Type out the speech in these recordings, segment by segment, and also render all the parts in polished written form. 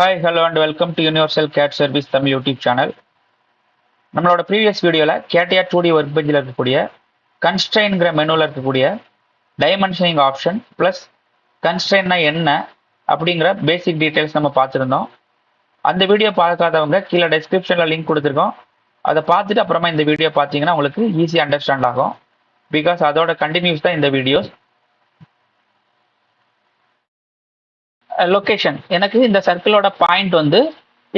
Hi hello and welcome to universal CAD service Tamil YouTube channel. நம்மளோட previous வீடியோவில் கேடிஆர் 2D ஒர்க் பெஞ்சில் இருக்கக்கூடிய கன்ஸ்ட்ரெயின்கிற மெனுவில் இருக்கக்கூடிய டைமென்ஷனிங் ஆப்ஷன் ப்ளஸ் கன்ஸ்ட்ரெயின்னா என்ன அப்படிங்கிற பேசிக் டீட்டெயில்ஸ் நம்ம பார்த்துருந்தோம். அந்த வீடியோ பார்க்காதவங்க கீழே டெஸ்கிரிப்ஷனில் லிங்க் கொடுத்துருக்கோம். அதை பார்த்துட்டு அப்புறமா இந்த வீடியோ பார்த்தீங்கன்னா உங்களுக்கு ஈஸியாக அண்டர்ஸ்டாண்ட் ஆகும். பிகாஸ் அதோட கண்டினியூஸ் தான் இந்த வீடியோஸ். லொக்கேஷன், எனக்கு இந்த சர்க்கிளோட பாயிண்ட் வந்து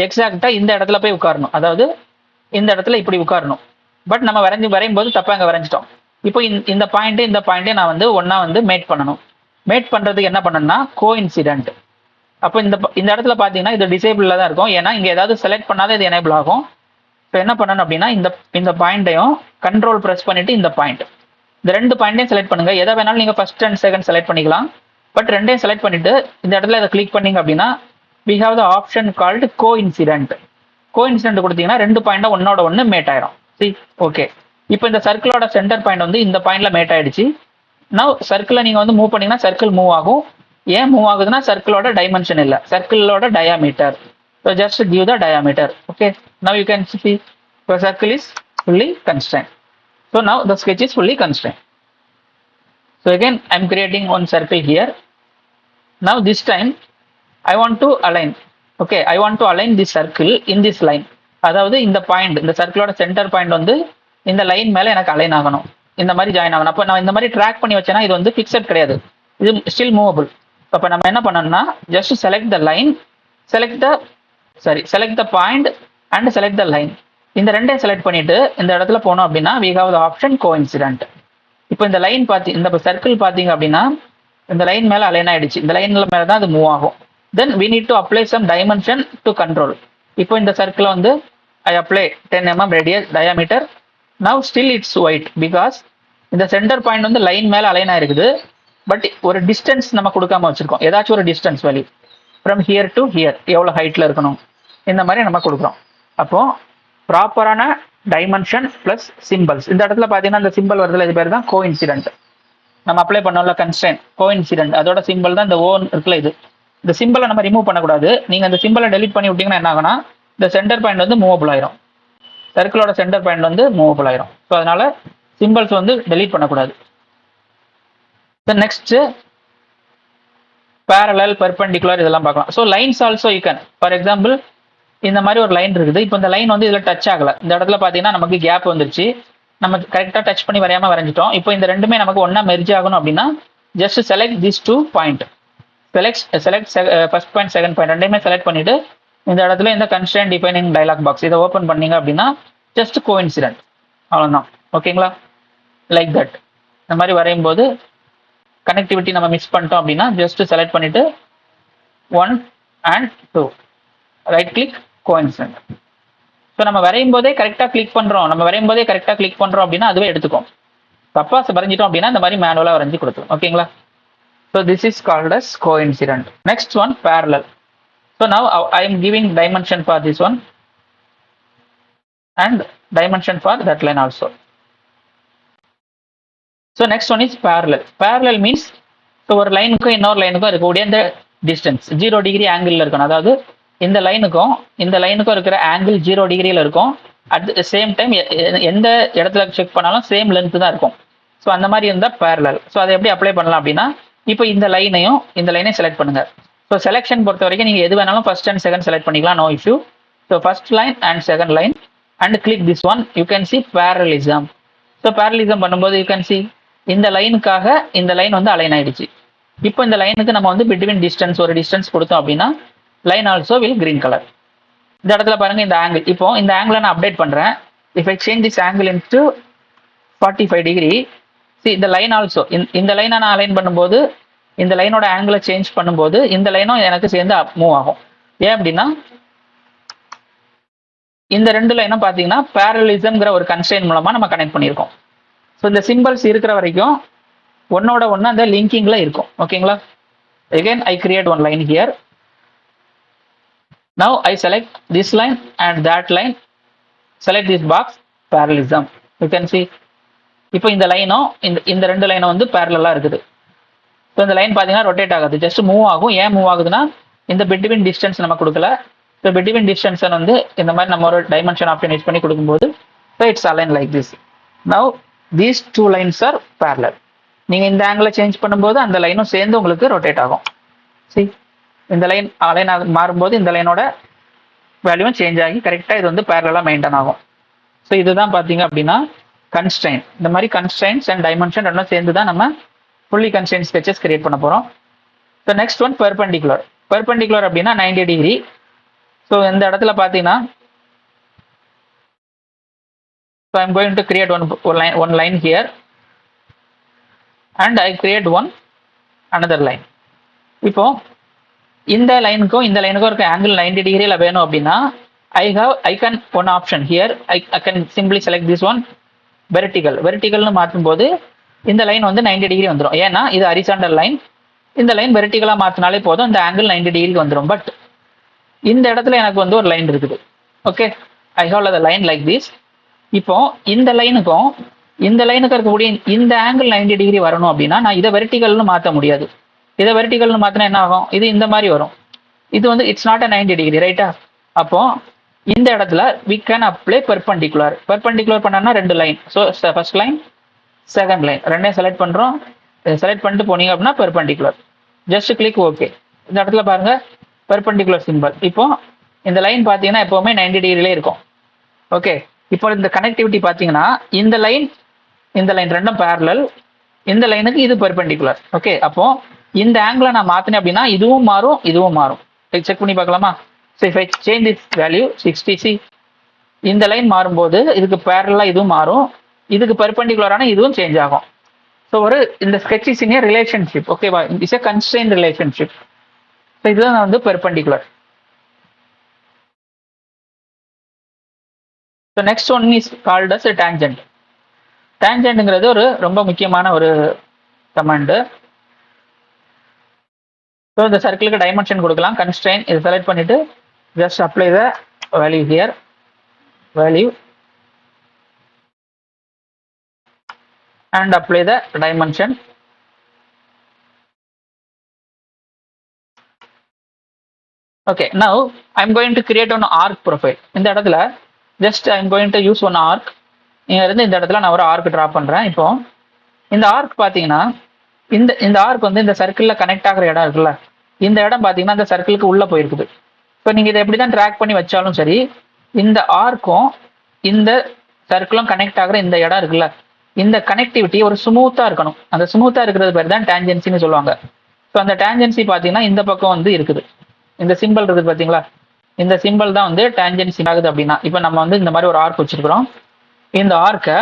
எக்ஸாக்டா இந்த இடத்துல போய் உட்காரணும், அதாவது இந்த இடத்துல இப்படி உட்காரணும். பட் நம்ம வரையும் போது தப்பா அங்கே வரைஞ்சிட்டோம். இப்போ இந்த பாயிண்ட்டே நான் வந்து ஒன்னா வந்து மேட் பண்ணணும். மேட் பண்றதுக்கு என்ன பண்ணணும்னா கோஇன்சிடென்ட். அப்போ இந்த இடத்துல பார்த்தீங்கன்னா இது டிசேபிள்ல தான் இருக்கும், ஏன்னா இங்கே ஏதாவது செலக்ட் பண்ணாதான் இது எனேபிள் ஆகும். இப்போ என்ன பண்ணணும் அப்படின்னா இந்த பாயிண்ட்டையும் கண்ட்ரோல் ப்ரெஸ் பண்ணிட்டு இந்த ரெண்டு பாயிண்ட்டையும் செலக்ட் பண்ணுங்க. எதை வேணாலும் நீங்க ஃபர்ஸ்ட் அண்ட் செகண்ட் செலக்ட் பண்ணிக்கலாம். பட் ரெண்டையும் செலக்ட் பண்ணிட்டு இந்த இடத்துல இதை கிளிக் பண்ணீங்க அப்படின்னா we have the option called coincident. Coincident கொடுத்தீங்கன்னா ரெண்டு பாயிண்டா ஒன்னோட ஒன்று மேட் ஆயிரும். ஓகே, இப்போ இந்த சர்க்கிளோட சென்டர் பாயிண்ட் வந்து இந்த பாயிண்ட்ல மேட் ஆயிடுச்சு. நவ் சர்க்கிளை நீங்க வந்து மூவ் பண்ணீங்கன்னா சர்க்கிள் மூவ் ஆகும். ஏன் மூவ் ஆகுதுன்னா சர்க்கிளோட டைமென்ஷன் இல்லை, சர்க்கிளோட டயாமீட்டர். So just give the diameter. Okay, now you can see the circle is fully constrained. So now the sketch is fully constrained. So again I am creating one circle here. Now this time I want to align. Okay, I want to align this circle in this line. அதாவது இந்த point, இந்த சர்க்கிளோட centre point வந்து இந்த line மேல எனக்கு align ஆகணும், இந்த மாதிரி ஜாயின் ஆகணும். அப்போ நான் இந்த மாதிரி ட்ராக் பண்ணி வச்சேன்னா இது வந்து ஃபிக்ஸட் கிடையாது, இது ஸ்டில் மூவபிள். அப்போ நம்ம என்ன பண்ணணும்னா just select the line, select the point and select the line. இந்த ரெண்டையும் செலக்ட் பண்ணிட்டு இந்த இடத்துல போனோம் அப்படின்னா we have the option coincident. இப்போ இந்த லைன் இந்த சர்க்கிள் பார்த்தீங்க அப்படின்னா இந்த லைன் மேலே அலைன் ஆயிடுச்சு, இந்த லைன்ல மேலே தான் அது மூவ் ஆகும். தென் we need to apply some dimension to control. இப்போ இந்த சர்க்கிள் வந்து I apply 10 mm radius diameter. Now still it's white because இந்த சென்டர் பாயிண்ட் வந்து லைன் மேலே அலைன் ஆயிருக்குது. பட் ஒரு டிஸ்டன்ஸ் நம்ம கொடுக்காம வச்சிருக்கோம், ஏதாச்சும் ஒரு distance value from here to hear எவ்வளோ ஹைட்ல இருக்கணும் இந்த மாதிரி நம்ம கொடுக்குறோம். அப்போ ப்ராப்பரான டைமென்ஷன் பிளஸ் சிம்பிள்ஸ். இந்த இடத்துல பார்த்தீங்கன்னா இந்த சிம்பிள் வருதுல, இது பேர் தான் கோஇன்சிடென்ட். நம்ம அப்ளை பண்ணோம்ல கன்ஸ்ட்ரெயின் கோஇன்சிடென்ட், அதோட சிம்பிள் தான் இந்த ஓன் இருக்குல்ல. இந்த சிம்பிளை நம்ம ரிமூவ் பண்ணக்கூடாது. நீங்க அந்த சிம்பிளை டெலிட் பண்ணி விட்டீங்கன்னா என்ன ஆகும்னா இந்த சென்டர் பாயிண்ட் வந்து மூவபிள் ஆயிரும், சர்க்கிளோட சென்டர் பாயிண்ட் வந்து மூவபிள் ஆயிரும். ஸோ அதனால சிம்பிள்ஸ் வந்து டெலிட் பண்ணக்கூடாது. நெக்ஸ்ட் பேரலல் பெர்பெண்டிகுலர் இதெல்லாம் பார்க்கலாம். So lines also you can, for example இந்த மாதிரி ஒரு லைன் இருக்குது. இப்போ இந்த லைன் வந்து இதில் டச் ஆகல, இந்த இடத்துல பார்த்தீங்கன்னா நமக்கு கேப் வந்துருச்சு, நம்ம கரெக்டாக டச் பண்ணி வரையாம வரைஞ்சிட்டோம். இப்போ இந்த ரெண்டுமே நமக்கு ஒன்னா மெர்ஜ் ஆகணும் அப்படின்னா just select this two point, select first point second point ரெண்டையுமே செலக்ட் பண்ணிட்டு இந்த இடத்துல இந்த கன்ஸ்ட்ரெயின் டிஃபைனிங் டயலாக் பாக்ஸ் இதை ஓப்பன் பண்ணீங்க அப்படின்னா ஜஸ்ட் கோஇன்சிடென்ட், அவ்வளோதான். ஓகேங்களா, லைக் தட். இந்த மாதிரி வரையும் போது கனெக்டிவிட்டி நம்ம மிஸ் பண்ணிட்டோம் அப்படின்னா ஜஸ்ட் செலக்ட் பண்ணிட்டு 1 and 2 right click coincident. So நம்ம வரையும் போதே கரெக்டாக கிளிக் பண்ணுறோம் அப்படின்னா அதுவே எடுத்துக்கும். தப்பா வரைஞ்சிட்டோம் அப்படின்னா இந்த மாதிரி மேனுவலாக வரைஞ்சி கொடுத்துரும். ஓகேங்களா, so this is called as coincident. Next one parallel. So now I am giving dimension for this one and dimension for that line also. So next one is parallel. Parallel means so ஒரு லைனுக்கும் இன்னொரு லைனுக்கும் இருக்கக்கூடிய இந்த distance 0 degree angle இருக்கணும். அதாவது இந்த லைனுக்கும் இருக்கிற angle 0 டிகிரியில் இருக்கும். அட் த சேம் டைம் எந்த இடத்துல செக் பண்ணாலும் சேம் லென்த் தான் இருக்கும். ஸோ அந்த மாதிரி இருந்தால் parallel. ஸோ அதை எப்படி அப்ளை பண்ணலாம் அப்படின்னா இப்போ இந்த லைனையும் செலக்ட் பண்ணுங்க. ஸோ செலெக்ஷன் பொறுத்த வரைக்கும் நீங்கள் எது வேணாலும் ஃபர்ஸ்ட் அண்ட் செகண்ட் செலக்ட் பண்ணிக்கலாம், no issue. So first line and second line and click this one, you can see parallelism. So parallelism பண்ணும்போது யூ கேன் சி இந்த லைனுக்காக இந்த லைன் வந்து அலைன் ஆயிடுச்சு. இப்போ இந்த லைனுக்கு நம்ம வந்து பிட்வீன் ஒரு டிஸ்டன்ஸ் கொடுத்தோம் அப்படின்னா line also will green colour. இந்த இடத்துல பாருங்க இந்த ஆங்கிள், இப்போ இந்த ஆங்கிளை நான் அப்டேட் பண்றேன். If I change this angle into 45 degree, இந்த லைன் ஆல்சோ இந்த லைனை நான் அலைன் பண்ணும்போது இந்த லைனோட ஆங்கிளை சேஞ்ச் பண்ணும்போது இந்த லைனும் எனக்கு சேர்ந்து மூவ் ஆகும். ஏன் அப்படின்னா இந்த ரெண்டு லைனும் பார்த்தீங்கன்னா parallelismங்கிற ஒரு கன்ஸ்ட்ரெயின் மூலமா நம்ம கனெக்ட் பண்ணியிருக்கோம். ஸோ இந்த சிம்பிள்ஸ் இருக்கிற வரைக்கும் ஒன்னோட ஒன்று அந்த லிங்கிங்ல இருக்கும். ஓகேங்களா, again I create one line here. Now I select this line and that line, select this box, parallelism. You can see இப்போ இந்த லைனும் இந்த ரெண்டு லைனும் வந்து பேரலா இருக்குது. ஸோ இந்த லைன் பார்த்தீங்கன்னா ரொட்டேட் ஆகாது, ஜஸ்ட் மூவ் ஆகும். ஏன் மூவ் ஆகுதுன்னா இந்த பிட்வீன் டிஸ்டன்ஸ் நம்ம கொடுக்கல. ஸோ பிட்வீன் டிஸ்டன்ஸை வந்து இந்த மாதிரி நம்ம ஒரு டைமென்ஷன் ஆப்ஷன் யூஸ் பண்ணி கொடுக்கும்போது so it's align like this. Now these two lines are parallel. நீங்கள் இந்த ஆங்கிளை சேஞ்ச் பண்ணும்போது அந்த லைனும் சேர்ந்து உங்களுக்கு ரொட்டேட் ஆகும். சி இந்த லைன் அலைன் மாறும்போது இந்த லைனோட வேல்யூவும் சேஞ்ச் ஆகி கரெக்டாக இது வந்து பேரலாக மெயின்டைன் ஆகும். ஸோ இதுதான் பார்த்தீங்க அப்படின்னா கன்ஸ்ட்ரைன். இந்த மாதிரி கன்ஸ்ட்ரைன்ஸ் அண்ட் டைமென்ஷன் ரெண்டும் சேர்ந்து தான் நம்ம ஃபுல்லி கன்ஸ்ட்ரைன் ஸ்கெச்சஸ் கிரியேட் பண்ண போகிறோம். So next one perpendicular. Perpendicular அப்படின்னா 90 டிகிரி. ஸோ இந்த இடத்துல பார்த்தீங்கன்னா so I'm going to create one line here and I create another line. இப்போ இந்த லைனுக்கும் இந்த லைனுக்கும் இருக்க ஆங்கிள் 90 டிகிரியில் வேணும் அப்படின்னா I can one option here. I can simply select this one வெர்டிகல்னு மாற்றும் போது இந்த லைன் வந்து 90 டிகிரி வந்துடும். ஏன்னா இது ஹரிசாண்டல் லைன், இந்த லைன் வெர்டிகலா மாத்தினாலே போதும் இந்த ஆங்கிள் 90 டிகிரிக்கு வந்துடும். பட் இந்த இடத்துல எனக்கு வந்து ஒரு லைன் இருக்குது. Okay, I have the line like this. இப்போ இந்த லைனுக்கும் இந்த லைனுக்கு இருக்கக்கூடிய இந்த ஆங்கிள் 90 டிகிரி வரணும் அப்படின்னா நான் இதை வெர்டிகல்னு மாற்ற முடியாது. இதை வெர்டிகல்னு மாற்றினா என்ன ஆகும், இது இந்த மாதிரி வரும். இது வந்து இட்ஸ் நாட் அ 90 டிகிரி ரைட்டா. அப்போ இந்த இடத்துல we can apply perpendicular. Perpendicular பண்ணா ரெண்டு line. So first line second line ரெண்டையும் செலக்ட் பண்ணுறோம். செலக்ட் பண்ணிட்டு போனீங்க அப்படின்னா பெர்பெண்டிகுலர். Just click okay. இந்த இடத்துல பாருங்க பெர்பெண்டிகுலர் சிம்பிள். இப்போ இந்த லைன் பார்த்தீங்கன்னா எப்போவுமே 90 டிகிரிலே இருக்கும். ஓகே, இப்போ இந்த கனெக்டிவிட்டி பார்த்தீங்கன்னா இந்த லைன் ரெண்டும் பேரலல், இந்த லைனுக்கு இது பெர்பெண்டிகுலர். ஓகே, அப்போ இந்த ஆங்கிளை நான் மாற்றினேன் அப்படின்னா இதுவும் மாறும் இதுவும் மாறும். செக் பண்ணி பார்க்கலாமா? So if I change this value 60, இந்த லைன் மாறும்போது இதுக்கு பேரலாக இதுவும் மாறும், இதுக்கு பெர்பெண்டிகுலரான இதுவும் சேஞ்ச் ஆகும். ஸோ ஒரு இந்த sketch is in a relationship. ஓகேவா, it's a constrain relationship. So இதுதான் வந்து perpendicular. So next one is called as tangent. டேஞ்சென்ட்ங்கிறது ஒரு ரொம்ப முக்கியமான ஒரு கமாண்டு. ஸோ இந்த சர்க்கிளுக்கு டைமென்ஷன் கொடுக்கலாம். கன்ஸ்ட்ரெயின் இதை செலக்ட் பண்ணிட்டு just apply the value here, value and apply the dimension. Okay, now I'm going to create an arc profile. இந்த இடத்துல just I'm going to use one arc. இங்க இருந்து இந்த இடத்துல நான் ஒரு ஆர்க் டிரா பண்றேன். இப்போ இந்த ஆர்க் பாத்தீங்கன்னா இந்த ஆர்க் வந்து இந்த சர்க்கிள்ல கனெக்ட் ஆகிற இடம் இருக்குல்ல, இந்த இடம் பாத்தீங்கன்னா இந்த சர்க்கிளுக்கு உள்ள போயிருக்குது. இப்போ நீங்க இதை எப்படிதான் ட்ராக் பண்ணி வச்சாலும் சரி, இந்த ஆர்க்கும் இந்த சர்க்கிளும் கனெக்ட் ஆகிற இந்த இடம் இருக்குல்ல, இந்த கனெக்டிவிட்டி ஒரு ஸ்மூத்தா இருக்கணும். அந்த ஸ்மூத்தா இருக்கிறது பேர் தான் டேஞ்சன்சின்னு சொல்லுவாங்க. ஸோ அந்த டேஞ்சன்சி பார்த்தீங்கன்னா இந்த பக்கம் வந்து இருக்குது, இந்த சிம்பிள் இருக்குது பார்த்தீங்களா, இந்த சிம்பிள் தான் வந்து டேஞ்சன்சி ஆகுது. அப்படின்னா இப்போ நம்ம வந்து இந்த மாதிரி ஒரு ஆர்க் வச்சிருக்கிறோம். இந்த ஆர்க்கை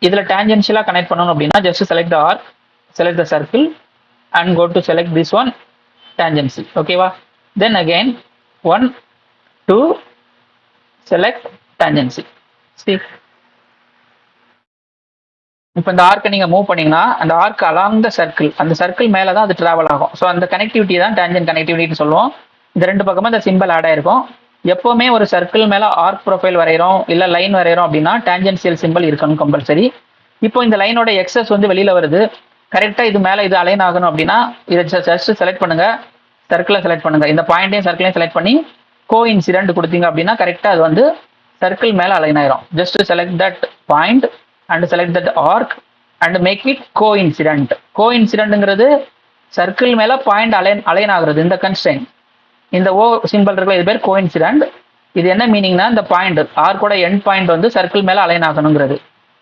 இதில் டேஞ்சன்ஷியலாக கனெக்ட் பண்ணணும் அப்படின்னா just select the arc, select the circle and go to select this one tangency. ஓகேவா, தென் அகெயின் 1 2 செலக்ட் டேஞ்சன்சி. இப்போ இந்த ஆர்க்கை நீங்கள் மூவ் பண்ணீங்கன்னா அந்த ஆர்க் அலாங் த சர்க்கிள், அந்த சர்க்கிள் மேலே தான் அது ட்ராவல் ஆகும். ஸோ அந்த கனெக்டிவிட்டி தான் டேஞ்சன்ட் கனெக்டிவிட்டின்னு சொல்லுவோம். இந்த ரெண்டு பக்கமும் இந்த சிம்பிள் ஆட் ஆயிருக்கும். எப்போவுமே ஒரு சர்க்கிள் மேலே ஆர்க் ப்ரொஃபைல் வரைகிறோம் இல்லை லைன் வரைகிறோம் அப்படின்னா டேஞ்சன்சியல் சிம்பிள் இருக்கணும் கம்பல்சரி. இப்போ இந்த லைனோட எக்ஸஸ் வந்து வெளியில் வருது, கரெக்டாக இது மேலே இது அலைன் ஆகணும் அப்படின்னா இதை ஜஸ்ட் செலக்ட் பண்ணுங்க, சர்க்கிளை செலக்ட் பண்ணுங்க, இந்த பாயிண்ட்டையும் சர்க்கிளையும் செலக்ட் பண்ணி கோ இன்சிடென்ட் கொடுத்தீங்க அப்படின்னா கரெக்டாக அது வந்து சர்க்கிள் மேலே அலைன் ஆயிரும். Just select that point and select that arc and make it coincident. கோஇன்சிடென்ட்ங்கிறது சர்க்கிள் மேல பாயிண்ட் அலைன் ஆகுறது. இந்த கன்ஸ்ட்ரெயின் இந்த ஓ சிம்பிள் இருக்குல்ல, இது பேர் கோஇன்சிடென்ட். இது என்ன மீனிங்னா இந்த பாயிண்ட் ஆர்க்கோட எண்ட் பாயிண்ட் வந்து சர்க்கிள் மேல அலைன் ஆகணுங்கிறது.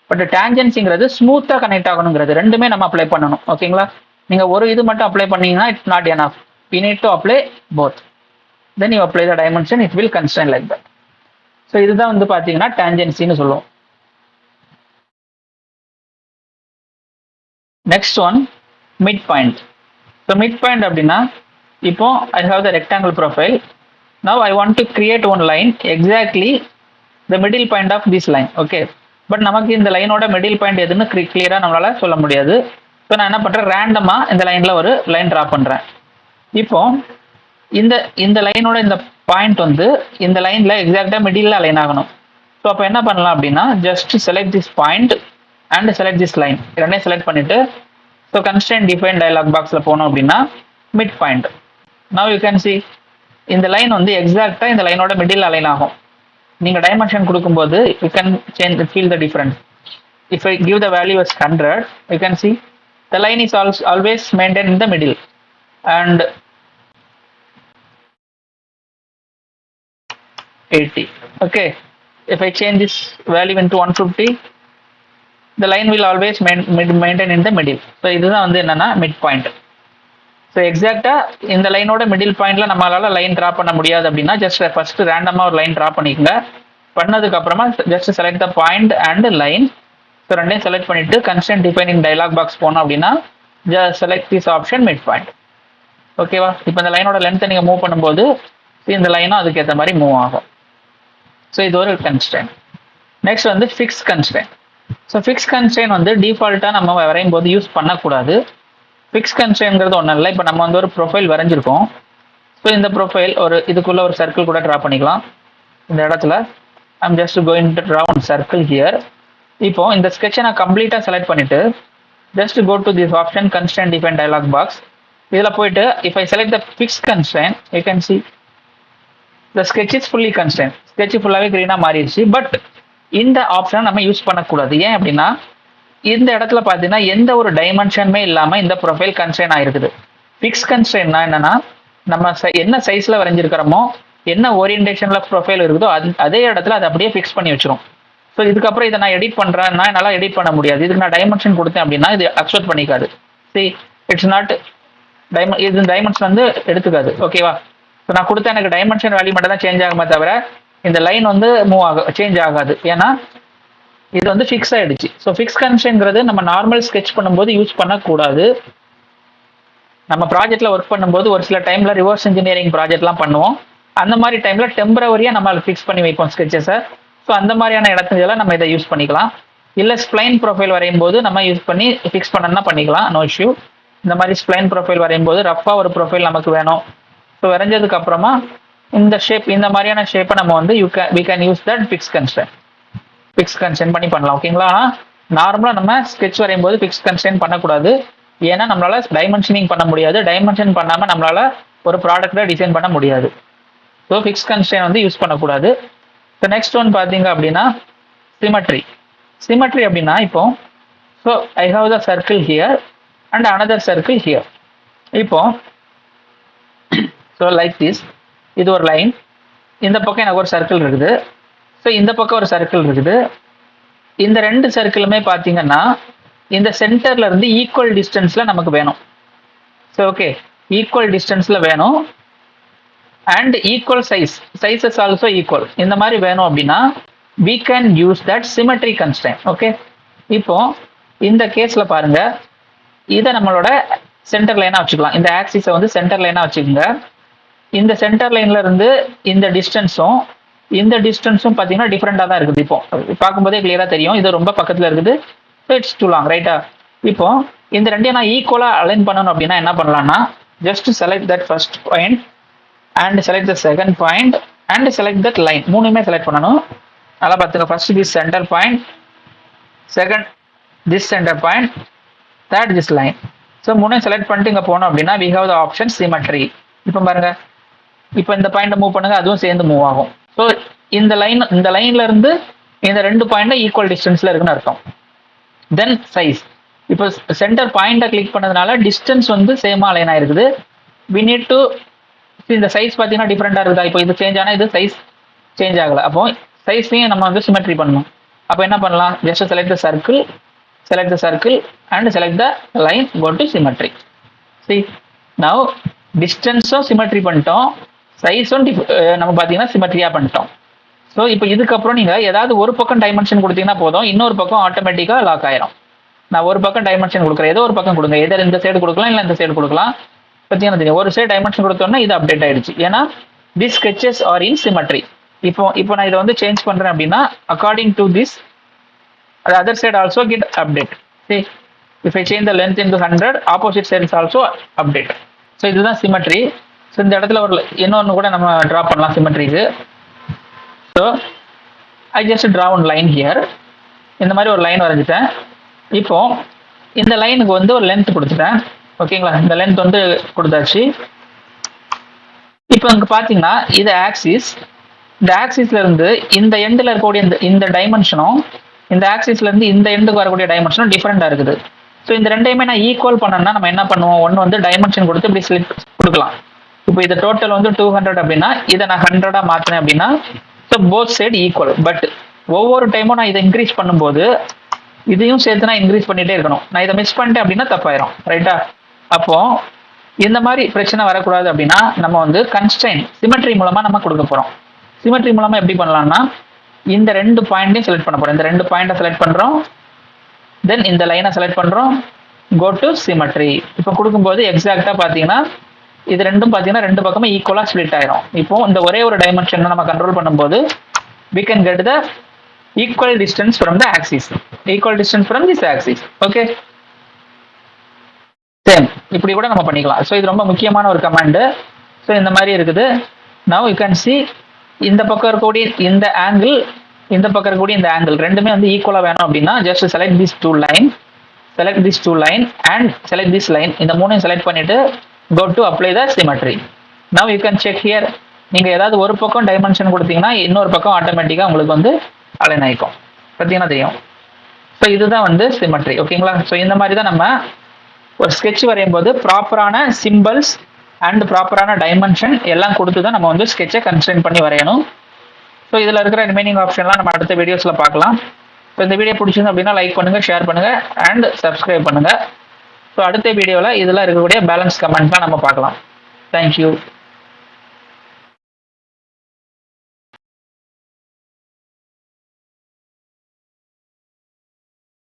பட் டேஞ்சன்சிங்கிறது ஸ்மூத்தா கனெக்ட் ஆகணுங்கிறது. ரெண்டுமே நம்ம அப்ளை பண்ணணும். ஓகேங்களா, நீங்க ஒரு இது மட்டும் அப்ளை பண்ணீங்கன்னா it's not enough. We need to apply both. Then you apply the dimension, it will constrain like that. So இதுதான் வந்து பாத்தீங்கன்னா டேஞ்சன்சின்னு சொல்லுவோம். Next one mid point. So mid point அப்படின்னா இப்போ I have the rectangle profile. Now I want to create one line exactly the middle point of this line. Okay, but நமக்கு இந்த லைனோட middle point எதுன்னு கிளியராக நம்மளால சொல்ல முடியாது. ஸோ நான் என்ன பண்ணுறேன், ரேண்டமாக இந்த லைனில் ஒரு லைன் ட்ரா பண்ணுறேன். இப்போ இந்த லைனோட இந்த பாயிண்ட் வந்து இந்த லைனில் எக்ஸாக்டாக மிடில் அலைன் ஆகணும். ஸோ அப்போ என்ன பண்ணலாம் அப்படின்னா just select this point and select this line. ரெண்டையும் செலக்ட் பண்ணிட்டு ஸோ constraint define dialog boxல போனோம் அப்படின்னா mid point. now you can see இந்த லைன் வந்து எக்ஸாக்டா இந்த லைனோட மிடில் அலைன் ஆகும். நீங்க டைமென்ஷன் கொடுக்கும்போது you can change feel the difference. If I give the value as 100, you can see the line is always maintained in the middle. And 80. Okay, if I change this value into 150, the line will always maintain in the middle. So இதுதான் வந்து என்னன்னா mid point. So எக்ஸாக்டா இந்த லைனோட middle பாயிண்ட்ல நம்மளால line draw பண்ண முடியாது அப்படின்னா ஜஸ்ட் ஃபர்ஸ்ட் ரேண்டமா ஒரு லைன் ட்ரா பண்ணிக்கங்க. பண்ணதுக்கு அப்புறமா just select the point and line. So ரெண்டையும் செலக்ட் பண்ணிட்டு கன்ஸ்டன்ட் டிஃபைனிங் டயலாக் பாக்ஸ் போனோம் அப்படின்னா just select this option mid point. ஓகேவா? இப்போ இந்த லைனோட லென்த்தை நீங்க மூவ் பண்ணும்போது இந்த லைனும் அதுக்கு ஏற்ற மாதிரி மூவ் ஆகும். ஸோ இது ஒரு கன்ஸ்டன்ட். நெக்ஸ்ட் வந்து fix constant. So fix constant வந்து டிஃபால்ட்டா நம்ம வரையும் போது யூஸ் பண்ணக்கூடாது. ஃபிக்ஸ் கன்ஸ்டன்ட்ங்கிறது ஒன்றும் இல்லை. இப்போ நம்ம வந்து ஒரு ப்ரொஃபைல் வரைஞ்சிருக்கோம். ஸோ இந்த ப்ரொஃபைல் ஒரு இதுக்குள்ள ஒரு சர்க்கிள் கூட ட்ரா பண்ணிக்கலாம். இந்த இடத்துல I'm just going to draw one circle here. இப்போ இந்த ஸ்கெட்சை நான் கம்ப்ளீட்டாக செலக்ட் பண்ணிட்டு just go to this option constant define dialog box. இதில் போயிட்டு if I select the fix constant you can see the sketch is fully constant. Sketch ஃபுல்லாகவே க்ரீனாக மாறிடுச்சு. பட் இந்த ஆப்ஷனை நம்ம யூஸ் பண்ணக்கூடாது. ஏன் அப்படின்னா இந்த இடத்துல பார்த்தீங்கன்னா எந்த ஒரு டைமென்ஷனுமே இல்லாமல் இந்த ப்ரொஃபைல் கன்ஸ்ட்ரெயின் ஆயிருக்குது. ஃபிக்ஸ் கன்ஸ்ட்ரெயின்னா என்னன்னா நம்ம என்ன சைஸ்ல வரைஞ்சிருக்கிறோமோ என்ன ஓரியன்டேஷன்ல ப்ரொஃபைல் இருக்குதோ அதே இடத்துல அதை அப்படியே ஃபிக்ஸ் பண்ணி வச்சிரும். ஸோ இதுக்கப்புறம் இதை நான் எடிட் பண்றேன்னா என்னால் எடிட் பண்ண முடியாது. இதுக்கு நான் டைமென்ஷன் கொடுத்தேன் அப்படின்னா இது அக்செப்ட் பண்ணிக்காது. சரி, இட்ஸ் நாட் இது டைமென்ஷன் வந்து எடுத்துக்காது. ஓகேவா? ஸோ நான் கொடுத்த எனக்கு டைமென்ஷன் வேல்யூ மட்டும் தான் சேஞ்ச் ஆகுமே தவிர இந்த லைன் வந்து சேஞ்ச் ஆகாது. ஏன்னா இது வந்து ஃபிக்ஸ் ஆயிடுச்சு. ஸோ ஃபிக்ஸ் கன்ஸ்ட்ரெயின்ங்கிறது நம்ம நார்மல் ஸ்கெட்ச் பண்ணும்போது யூஸ் பண்ணக்கூடாது. நம்ம ப்ராஜெக்ட்ல ஒர்க் பண்ணும்போது ஒரு சில டைம்ல ரிவர்ஸ் இன்ஜினியரிங் ப்ராஜெக்ட்லாம் பண்ணுவோம். அந்த மாதிரி டைம்ல டெம்பரவரியா நம்ம ஃபிக்ஸ் பண்ணி வைப்போம் ஸ்கெட்சஸை. ஸோ அந்த மாதிரியான இடத்துல நம்ம இதை யூஸ் பண்ணிக்கலாம். இல்லை ஸ்ப்ளைன் ப்ரொஃபைல் வரையும் போது நம்ம யூஸ் பண்ணி ஃபிக்ஸ் பண்ணணும்னா பண்ணிக்கலாம், நோ இஷ்யூ. இந்த மாதிரி ஸ்ப்ளைன் ப்ரொஃபைல் வரையும் போது ரஃபா ஒரு ப்ரொஃபைல் நமக்கு வேணும். ஸோ வரைஞ்சதுக்கு அப்புறமா இந்த ஷேப் இந்த மாதிரியான ஷேப்பை நம்ம வந்து we can use that fix constraint. Fix constraint பண்ணி பண்ணலாம். ஓகேங்களா? நார்மலாக நம்ம ஸ்கெட்ச் வரையும் போது ஃபிக்ஸ் கன்ஸ்ட்ரெயின்ட் பண்ணக்கூடாது. ஏன்னா நம்மளால டைமென்ஷனிங் பண்ண முடியாது. டைமென்ஷன் பண்ணாமல் நம்மளால ஒரு ப்ராடக்ட்டை டிசைன் பண்ண முடியாது. ஸோ ஃபிக்ஸ் கன்ஸ்ட்ரெயின்ட் வந்து யூஸ் பண்ணக்கூடாது. ஸோ நெக்ஸ்ட் ஒன் பார்த்தீங்க அப்படின்னா சிமெட்ரி. சிமெட்ரி அப்படின்னா இப்போ so I have the circle here and another circle here. இப்போ ஸோ லைக் திஸ், இது ஒரு லைன், இந்த பக்கம் எனக்கு ஒரு சர்க்கிள் இருக்குது. ஸோ இந்த பக்கம் ஒரு சர்க்கிள் இருக்குது. இந்த ரெண்டு சர்க்கிளுமே பார்த்தீங்கன்னா இந்த சென்டர்ல இருந்து ஈக்குவல் டிஸ்டன்ஸ்ல நமக்கு வேணும். ஸோ ஓகே, ஈக்குவல் டிஸ்டன்ஸ்ல வேணும் and equal sizes also equal. இந்த மாதிரி வேணும் அப்படின்னா we can use that symmetry constraint. Okay, இப்போ இந்த கேஸ்ல பாருங்க, இதை நம்மளோட சென்டர் லைனா வச்சுக்கலாம். இந்த ஆக்சிஸை வந்து சென்டர் லைனா வச்சுக்கோங்க. இந்த சென்டர் லைன்ல இருந்து இந்த டிஸ்டன்ஸும் பார்த்தீங்கன்னா டிஃப்ரெண்டாக தான் இருக்குது. இப்போ பார்க்கும்போதே கிளியரா தெரியும், இது ரொம்ப பக்கத்தில் இருக்குது. இட்ஸ் டூ லாங், ரைட்டா? இப்போ இந்த ரெண்டையும் நான் ஈக்குவலா அலைன் பண்ணணும் அப்படின்னா என்ன பண்ணலாம்னா just select that first point and select the second point and select that line. மூணுமே செலக்ட் பண்ணணும். நல்லா பார்த்துங்க. First this centre point, second this centre point, third this line. So மூணையும் செலக்ட் பண்ணிட்டு இங்கே போனோம் அப்படின்னா we have the option symmetry. இப்போ பாருங்க, இப்போ இந்த பாயிண்ட்டை மூவ் பண்ணுங்க, அதுவும் சேர்ந்து மூவ் ஆகும். ஸோ இந்த லைன்ல இருந்து இந்த ரெண்டு பாயிண்ட் ஈக்குவல் டிஸ்டன்ஸ்ல இருக்குன்னு அர்த்தம். தென் சைஸ். இப்போ சென்டர் பாயிண்ட்டை கிளிக் பண்ணதுனால டிஸ்டன்ஸ் வந்து சேமா அலைன் ஆயிருக்குது. we need to இந்த சைஸ் பார்த்தீங்கன்னா டிஃப்ரெண்டா இருக்குதா? இப்போ இது சேஞ்ச் ஆனால் இது சைஸ் சேஞ்ச் ஆகலை. அப்போ சைஸையும் நம்ம வந்து சிமெட்ரி பண்ணணும். அப்போ என்ன பண்ணலாம்? Just select the circle and select the line, go to symmetry. see now டிஸ்டன்ஸும் சிமெட்ரி பண்ணிட்டோம், சைஸும் நம்ம பார்த்தீங்கன்னா சிமெட்ரியா பண்ணிட்டோம். ஸோ இப்போ இதுக்கப்புறம் நீங்கள் ஏதாவது ஒரு பக்கம் டைமென்ஷன் கொடுத்தீங்கன்னா போதும், இன்னொரு பக்கம் ஆட்டோமேட்டிக்காக லாக் ஆயிரும். நான் ஒரு பக்கம் டைமென்ஷன் கொடுக்குறேன், ஏதோ ஒரு பக்கம் கொடுங்க, எதோ இந்த சைடு கொடுக்கலாம் இல்லை இந்த சைடு கொடுக்கலாம். பார்த்தீங்கன்னா தெரியும், ஒரு சைடு டைமென்ஷன் கொடுத்தோம்னா இது அப்டேட் ஆயிடுச்சு. ஏன்னா this sketches are in symmetry. இப்போ நான் இதை வந்து சேஞ்ச் பண்றேன் அப்படின்னா according to this other side also get update. see if I change the length into 100, opposite side is also update. So இதுதான் சிமெட்ரி. ஸோ இந்த இடத்துல ஒரு இன்னொன்று கூட நம்ம ட்ரா பண்ணலாம் சிமெட்ரிக்கு. So I just draw one line here. இந்த மாதிரி ஒரு லைன் வரைஞ்சிட்டேன். இப்போ இந்த லைனுக்கு வந்து ஒரு லென்த் கொடுத்துட்டேன். ஓகேங்களா? இந்த லென்த் வந்து கொடுத்தாச்சு. இப்போ இங்க பாத்தீங்கன்னா இது ஆக்சிஸ். இந்த ஆக்சிஸ்ல இருந்து இந்த எண்ட்ல இருக்கக்கூடிய இந்த டைமென்ஷனும் இந்த ஆக்சிஸ்ல இருந்து இந்த எண்டுக்கு வரக்கூடிய டைமென்ஷனும் டிஃபரெண்டா இருக்குது. ஸோ இந்த ரெண்டையுமே நான் ஈக்குவல் பண்ணணும்னா நம்ம என்ன பண்ணுவோம், ஒன்று வந்து டைமென்ஷன் கொடுத்து இப்படி ஸ்லிப் கொடுக்கலாம். இப்போ இது டோட்டல் வந்து 200 அப்படின்னா இதை நான் 100 மாத்தினேன் அப்படின்னா so both side equal. But ஒவ்வொரு டைமும் நான் இதை இன்க்ரீஸ் பண்ணும்போது இதையும் சேர்த்து நான் இன்க்ரீஸ் பண்ணிட்டே இருக்கணும். நான் இதை மிஸ் பண்ணிட்டேன் அப்படின்னா தப்பாயிரும், ரைட்டா? அப்போ இந்த மாதிரி பிரச்சனை வரக்கூடாது அப்படின்னா நம்ம வந்து கன்ஸ்ட்ரெயின் சிமெட்ரி மூலமா நம்ம கொடுக்க போறோம். சிமெட்ரி மூலமா எப்படி பண்ணலாம்னா இந்த ரெண்டு பாயிண்ட்டையும் செலக்ட் பண்ண போறோம். இந்த ரெண்டு பாயிண்ட்டை செலக்ட் பண்றோம், தென் இந்த லைனை செலக்ட் பண்றோம், கோ டு சிமெட்ரி. இப்போ கொடுக்கும்போது எக்ஸாக்டா பாத்தீங்கன்னா இது ரெண்டும் பாத்தீங்கன்னா ரெண்டு பக்கமும் ஈக்குவலா ஸ்பிளிட் ஆயிரும். இப்போ இந்த ஒரே ஒரு டைமென்ஷன் நம்ம கண்ட்ரோல் பண்ணும்போது we can get the equal distance from the axis, equal distance from this axis. Okay, same இப்படி கூட நம்ம பண்ணிக்கலாம். ஸோ இது ரொம்ப முக்கியமான ஒரு கமாண்ட். ஸோ இந்த மாதிரி இருக்குது. நவ் யூ கேன் சி இந்த பக்கம் இருக்கக்கூடிய இந்த ஆங்கிள், இந்த பக்கம் இருக்கக்கூடிய இந்த ஆங்கிள் ரெண்டுமே வந்து ஈக்குவலா வேணும் அப்படின்னா just select this two line, select this two line and select this line. இந்த மூணையும் செலக்ட் பண்ணிட்டு go to apply the symmetry. Now you can check here. நீங்க ஏதாவது ஒரு பக்கம் டைமென்ஷன் கொடுத்தீங்கன்னா இன்னொரு பக்கம் ஆட்டோமேட்டிக்கா உங்களுக்கு வந்து அலைன் ஆயிக்கும். பார்த்தீங்கன்னா தெரியும். ஸோ இதுதான் வந்து சிமெட்ரி. ஓகேங்களா? ஸோ இந்த மாதிரி தான் நம்ம ஒரு ஸ்கெட்ச் வரையும் போது ப்ராப்பரான சிம்பிள்ஸ் அண்ட் ப்ராப்பரான டைமென்ஷன் எல்லாம் கொடுத்து தான் நம்ம வந்து ஸ்கெட்சை கன்ஸ்ட்ரெயின் பண்ணி வரையணும். ஸோ இதில் இருக்கிற ரிமைனிங் ஆப்ஷன்லாம் நம்ம அடுத்த வீடியோஸில் பார்க்கலாம். ஸோ இந்த வீடியோ பிடிச்சிருந்து அப்படின்னா லைக் பண்ணுங்க, ஷேர் பண்ணுங்க அண்ட் சப்ஸ்கிரைப் பண்ணுங்க. ஸோ அடுத்த வீடியோவில் இதெல்லாம் இருக்கக்கூடிய பேலன்ஸ் கமெண்ட்லாம் நம்ம பார்க்கலாம். தேங்க்யூ.